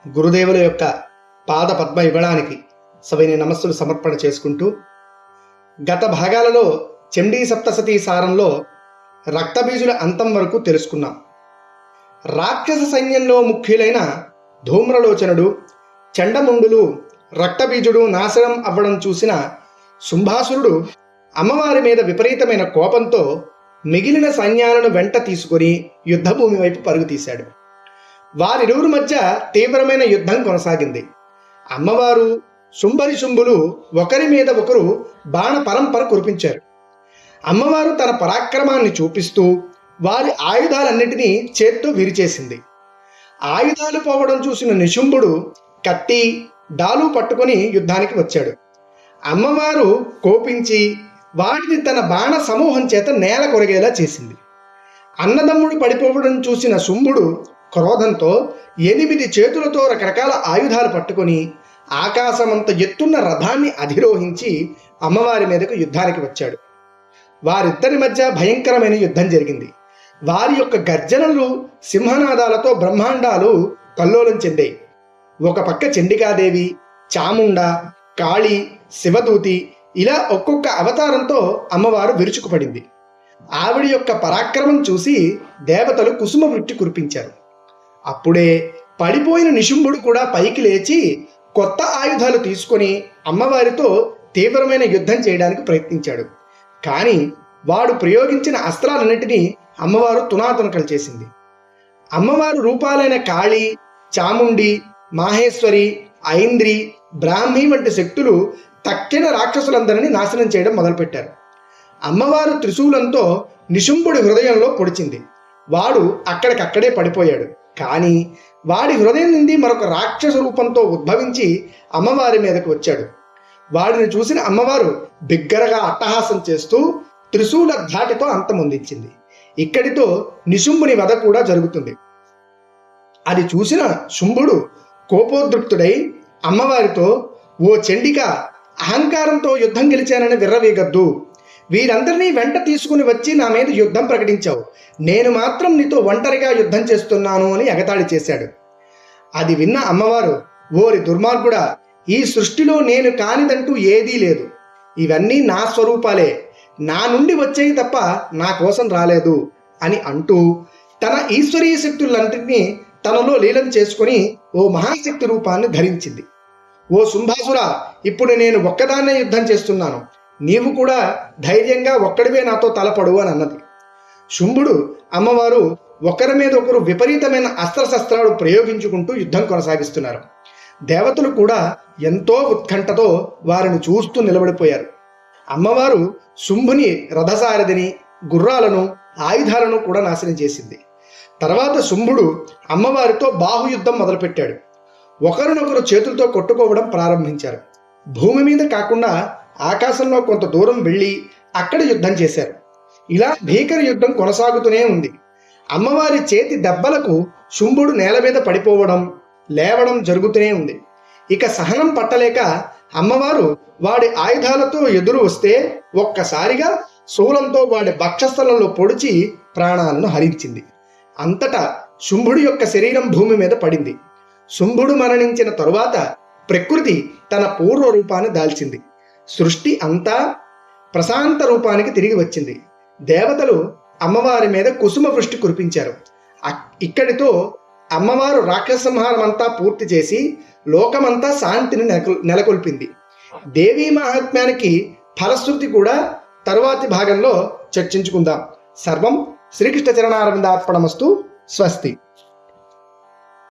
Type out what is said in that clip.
గురుదేవుల యొక్క పాద పద్మ యుగళానికి సవిని నమస్సులు సమర్పణ చేసుకుంటూ, గత భాగాలలో చండీ సప్తసతీ సారంలో రక్తబీజుల అంతం వరకు తెలుసుకున్నాం. రాక్షస సైన్యంలో ముఖ్యులైన ధూమ్రలోచనుడు, చండముండులు, రక్తబీజుడు నాశనం అవ్వడం చూసిన శుంభాసురుడు అమ్మవారి మీద విపరీతమైన కోపంతో మిగిలిన సైన్యాలను వెంట తీసుకొని యుద్ధభూమి వైపు పరుగు తీశాడు. వారిరువురి మధ్య తీవ్రమైన యుద్ధం కొనసాగింది. అమ్మవారు, శుంభరి శుంభులు ఒకరి మీద ఒకరు బాణ పరంపర కురిపించారు. అమ్మవారు తన పరాక్రమాన్ని చూపిస్తూ వారి ఆయుధాలన్నిటినీ చేత్తో విరిచేసింది. ఆయుధాలు పోవడం చూసిన నిశుంభుడు కత్తి, డాలు పట్టుకొని యుద్ధానికి వచ్చాడు. అమ్మవారు కోపించి వాటిని తన బాణ సమూహం చేత నేల కొరిగేలా చేసింది. అన్నదమ్ముడు పడిపోవడం చూసిన శుంభుడు క్రోధంతో 8 చేతులతో రకరకాల ఆయుధాలు పట్టుకొని ఆకాశమంత ఎత్తున్న రథాన్ని అధిరోహించి అమ్మవారి మీదకు యుద్ధానికి వచ్చాడు. వారిద్దరి మధ్య భయంకరమైన యుద్ధం జరిగింది. వారి యొక్క గర్జనలు, సింహనాదాలతో బ్రహ్మాండాలు కల్లోలం చెందాయి. ఒక పక్క చండికాదేవి, చాముండ, కాళీ, శివదూతి ఇలా ఒక్కొక్క అవతారంతో అమ్మవారు విరుచుకుపడింది. ఆవిడ యొక్క పరాక్రమం చూసి దేవతలు కుసుమ వృష్టి కురిపించారు. అప్పుడే పడిపోయిన నిశుంభుడు కూడా పైకి లేచి కొత్త ఆయుధాలు తీసుకొని అమ్మవారితో తీవ్రమైన యుద్ధం చేయడానికి ప్రయత్నించాడు. కానీ వాడు ప్రయోగించిన అస్త్రాలన్నిటినీ అమ్మవారు తునాతునకలు చేసింది. అమ్మవారు రూపాలైన కాళీ, చాముండి, మాహేశ్వరి, ఐంద్రి, బ్రాహ్మి వంటి శక్తులు తక్కిన రాక్షసులందరినీ నాశనం చేయడం మొదలుపెట్టారు. అమ్మవారు త్రిశూలంతో నిశుంభుడి హృదయంలో పొడిచింది. వాడు అక్కడికక్కడే పడిపోయాడు. కానీ వాడి హృదయం నుండి మరొక రాక్షస రూపంతో ఉద్భవించి అమ్మవారి మీదకు వచ్చాడు. వాడిని చూసిన అమ్మవారు బిగ్గరగా అట్టహాసం చేస్తూ త్రిశూల ధాటితో అంతమొందించింది. ఇక్కడితో నిశుంభుని వధ కూడా జరుగుతుంది. అది చూసిన శుంభుడు కోపోద్రిక్తుడై అమ్మవారితో, ఓ చండిక, అహంకారంతో యుద్ధం గెలిచానని విర్రవీగద్దు. వీరందరినీ వెంట తీసుకుని వచ్చి నా మీద యుద్ధం ప్రకటించావు. నేను మాత్రం నీతో ఒంటరిగా యుద్ధం చేస్తున్నాను అని ఎగతాళి చేశాడు. అది విన్న అమ్మవారు, ఓరి దుర్మార్గుడా, ఈ సృష్టిలో నేను కానిదంటూ ఏదీ లేదు. ఇవన్నీ నా స్వరూపాలే, నా నుండి వచ్చేవి తప్ప నా కోసం రాలేదు అని అంటూ తన ఈశ్వరీయ శక్తులన్నింటినీ తనలో లీలం చేసుకుని ఓ మహాశక్తి రూపాన్ని ధరించింది. ఓ శుంభాసురా, ఇప్పుడు నేను ఒక్కదాన్నే యుద్ధం చేస్తున్నాను. నీవు కూడా ధైర్యంగా ఒక్కడివే నాతో తలపడు అని అన్నది. శుంభుడు, అమ్మవారు ఒకరి మీద ఒకరు విపరీతమైన అస్త్రశస్త్రాలు ప్రయోగించుకుంటూ యుద్ధం కొనసాగిస్తున్నారు. దేవతలు కూడా ఎంతో ఉత్కంఠతో వారిని చూస్తూ నిలబడిపోయారు. అమ్మవారు శుంభుని రథసారథిని, గుర్రాలను, ఆయుధాలను కూడా నాశనం చేసింది. తర్వాత శుంభుడు అమ్మవారితో బాహుయుద్ధం మొదలుపెట్టాడు. ఒకరినొకరు చేతులతో కొట్టుకోవడం ప్రారంభించారు. భూమి మీద కాకుండా ఆకాశంలో కొంత దూరం వెళ్ళి అక్కడ యుద్ధం చేశారు. ఇలా భీకర యుద్ధం కొనసాగుతూనే ఉంది. అమ్మవారి చేతి దెబ్బలకు శుంభుడు నేల మీద పడిపోవడం, లేవడం జరుగుతూనే ఉంది. ఇక సహనం పట్టలేక అమ్మవారు వాడి ఆయుధాలతో ఎదురు వస్తే ఒక్కసారిగా శూలంతో వాడి వక్షస్థలంలో పొడిచి ప్రాణాలను హరించింది. అంతటా శుంభుడి యొక్క శరీరం భూమి మీద పడింది. శుంభుడు మరణించిన తరువాత ప్రకృతి తన పూర్వ రూపాన్ని దాల్చింది. సృష్టి అంతా ప్రశాంత రూపానికి తిరిగి వచ్చింది. దేవతలు అమ్మవారి మీద కుసుమ వృష్టి కురిపించారు. ఇక్కడితో అమ్మవారు రాక్షస సంహారం అంతా పూర్తి చేసి లోకమంతా శాంతిని నెలకొల్పింది. దేవీ మహాత్మ్యానికి ఫలశ్రుతి కూడా తరువాతి భాగంలో చర్చించుకుందాం. సర్వం శ్రీకృష్ణ చరణారవిందార్పణమస్తు. స్వస్తి.